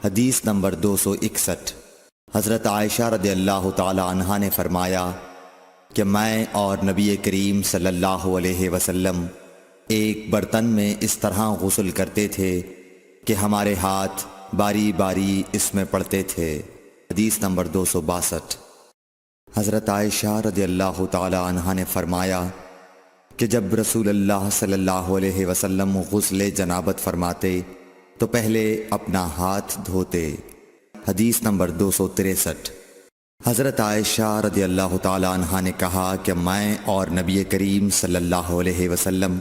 حدیث نمبر 261۔ حضرت عائشہ رضی اللہ تعالی عنہا نے فرمایا کہ میں اور نبی کریم صلی اللہ علیہ وسلم ایک برتن میں اس طرح غسل کرتے تھے کہ ہمارے ہاتھ باری باری اس میں پڑتے تھے۔ حدیث نمبر 262۔ حضرت عائشہ رضی اللہ تعالی عنہا نے فرمایا کہ جب رسول اللہ صلی اللہ علیہ وسلم غسل جنابت فرماتے تو پہلے اپنا ہاتھ دھوتے۔ حدیث نمبر 263۔ حضرت عائشہ رضی اللہ تعالی عنہا نے کہا کہ میں اور نبی کریم صلی اللہ علیہ وسلم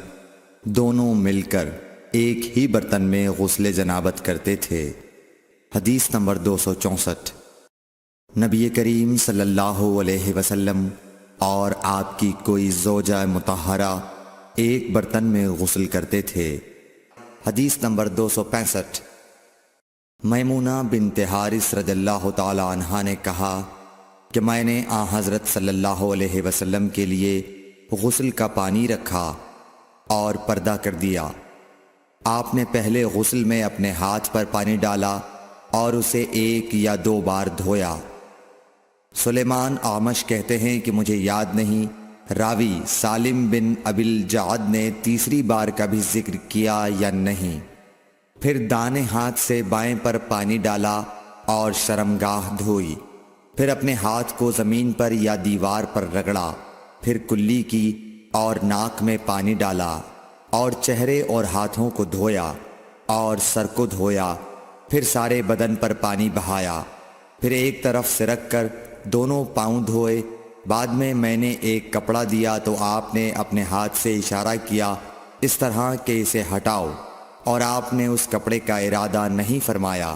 دونوں مل کر ایک ہی برتن میں غسل جنابت کرتے تھے۔ حدیث نمبر 264۔ نبی کریم صلی اللہ علیہ وسلم اور آپ کی کوئی زوجہ مطہرہ ایک برتن میں غسل کرتے تھے۔ حدیث نمبر 265۔ میمونہ بنت حارث رضی اللہ تعالی عنہا نے کہا کہ میں نے حضرت صلی اللہ علیہ وسلم کے لیے غسل کا پانی رکھا اور پردہ کر دیا۔ آپ نے پہلے غسل میں اپنے ہاتھ پر پانی ڈالا اور اسے 1 یا 2 بار دھویا۔ سلیمان اعمش کہتے ہیں کہ مجھے یاد نہیں راوی سالم بن ابی الجعد نے تیسری بار کا بھی ذکر کیا یا نہیں۔ پھر دانے ہاتھ سے بائیں پر پانی ڈالا اور شرمگاہ دھوئی، پھر اپنے ہاتھ کو زمین پر یا دیوار پر رگڑا، پھر کلی کی اور ناک میں پانی ڈالا اور چہرے اور ہاتھوں کو دھویا اور سر کو دھویا، پھر سارے بدن پر پانی بہایا، پھر ایک طرف سے رکھ کر دونوں پاؤں دھوئے۔ بعد میں نے ایک کپڑا دیا تو آپ نے اپنے ہاتھ سے اشارہ کیا اس طرح کہ اسے ہٹاؤ، اور آپ نے اس کپڑے کا ارادہ نہیں فرمایا۔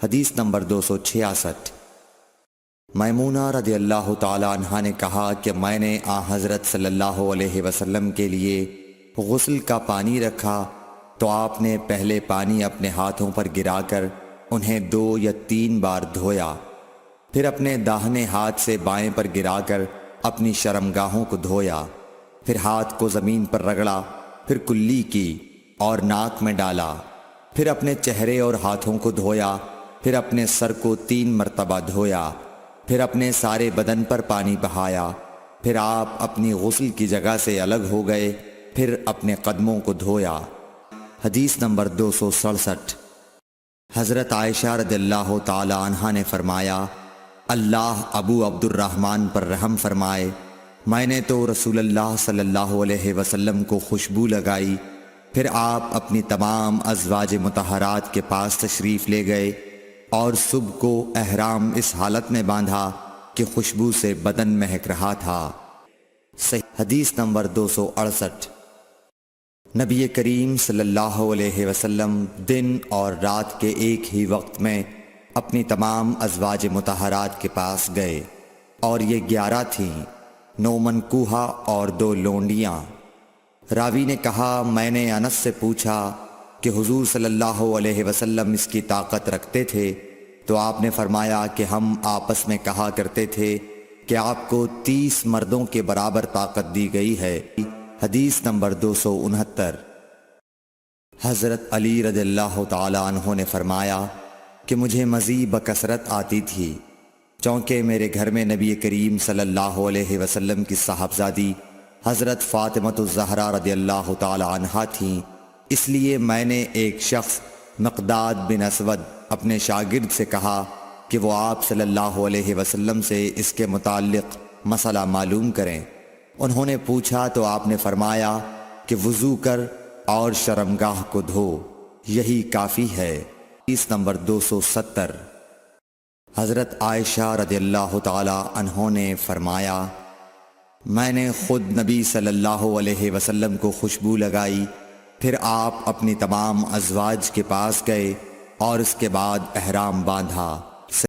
حدیث نمبر 266۔ میمونہ رضی اللہ تعالی عنہا نے کہا کہ میں نے حضرت صلی اللہ علیہ وسلم کے لیے غسل کا پانی رکھا تو آپ نے پہلے پانی اپنے ہاتھوں پر گرا کر انہیں 2 یا 3 بار دھویا، پھر اپنے داہنے ہاتھ سے بائیں پر گرا کر اپنی شرمگاہوں کو دھویا، پھر ہاتھ کو زمین پر رگڑا، پھر کلی کی اور ناک میں ڈالا، پھر اپنے چہرے اور ہاتھوں کو دھویا، پھر اپنے سر کو 3 مرتبہ دھویا، پھر اپنے سارے بدن پر پانی بہایا، پھر آپ اپنی غسل کی جگہ سے الگ ہو گئے، پھر اپنے قدموں کو دھویا۔ حدیث نمبر 267۔ حضرت عائشہ رضی اللہ تعالی عنہا نے فرمایا اللہ ابو عبد الرحمن پر رحم فرمائے، میں نے تو رسول اللہ صلی اللہ علیہ وسلم کو خوشبو لگائی، پھر آپ اپنی تمام ازواج مطہرات کے پاس تشریف لے گئے اور صبح کو احرام اس حالت میں باندھا کہ خوشبو سے بدن مہک رہا تھا۔ صحیح حدیث نمبر 268۔ نبی کریم صلی اللہ علیہ وسلم دن اور رات کے ایک ہی وقت میں اپنی تمام ازواج مطہرات کے پاس گئے، اور یہ 11 تھیں، 9 منکوحہ اور 2 لونڈیاں۔ راوی نے کہا میں نے انس سے پوچھا کہ حضور صلی اللہ علیہ وسلم اس کی طاقت رکھتے تھے؟ تو آپ نے فرمایا کہ ہم آپس میں کہا کرتے تھے کہ آپ کو 30 مردوں کے برابر طاقت دی گئی ہے۔ حدیث نمبر 269۔ حضرت علی رضی اللہ تعالی عنہ نے فرمایا کہ مجھے مزید بکثرت آتی تھی، چونکہ میرے گھر میں نبی کریم صلی اللہ علیہ وسلم کی صاحبزادی حضرت فاطمۃ الزہرا رضی اللہ تعالی عنہا تھیں، اس لیے میں نے ایک شخص مقداد بن اسود اپنے شاگرد سے کہا کہ وہ آپ صلی اللہ علیہ وسلم سے اس کے متعلق مسئلہ معلوم کریں۔ انہوں نے پوچھا تو آپ نے فرمایا کہ وضو کر اور شرمگاہ کو دھو، یہی کافی ہے۔ حدیث نمبر 270۔ حضرت عائشہ رضی اللہ تعالی عنہ نے فرمایا میں نے خود نبی صلی اللہ علیہ وسلم کو خوشبو لگائی، پھر آپ اپنی تمام ازواج کے پاس گئے اور اس کے بعد احرام باندھا۔